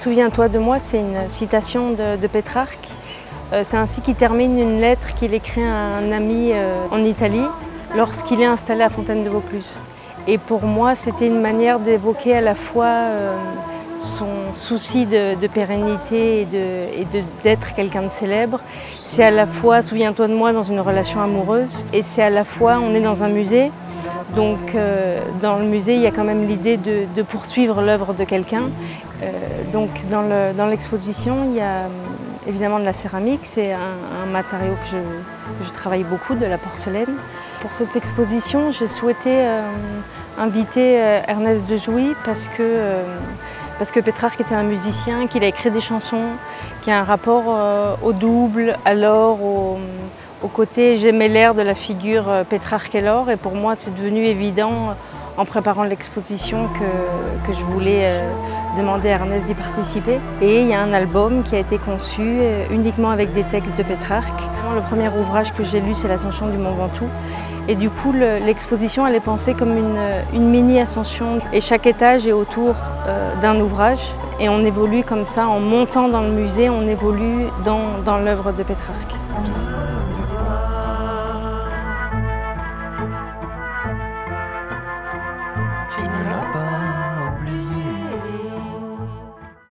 Souviens-toi de moi, c'est une citation de Pétrarque. C'est ainsi qu'il termine une lettre qu'il écrit à un ami en Italie lorsqu'il est installé à Fontaine de Vaucluse. Et pour moi, c'était une manière d'évoquer à la fois son souci de pérennité et d'être quelqu'un de célèbre. C'est à la fois, souviens-toi de moi, dans une relation amoureuse, et c'est à la fois, on est dans un musée, donc dans le musée, il y a quand même l'idée de poursuivre l'œuvre de quelqu'un. Donc dans l'exposition, il y a évidemment de la céramique, c'est un matériau que je travaille beaucoup, de la porcelaine. Pour cette exposition, j'ai souhaité inviter Ernest de Jouy parce que Pétrarque était un musicien, qu'il a écrit des chansons, qui a un rapport au double, à l'or, au côté. J'aimais l'air de la figure Pétrarque et l'or, et pour moi c'est devenu évident en préparant l'exposition que je voulais demander à Ernest d'y participer. Et il y a un album qui a été conçu uniquement avec des textes de Pétrarque. Le premier ouvrage que j'ai lu, c'est l'Ascension du Mont Ventoux. Et du coup, l'exposition, elle est pensée comme une mini-ascension. Et chaque étage est autour d'un ouvrage. Et on évolue comme ça, en montant dans le musée, on évolue dans l'œuvre de Pétrarque.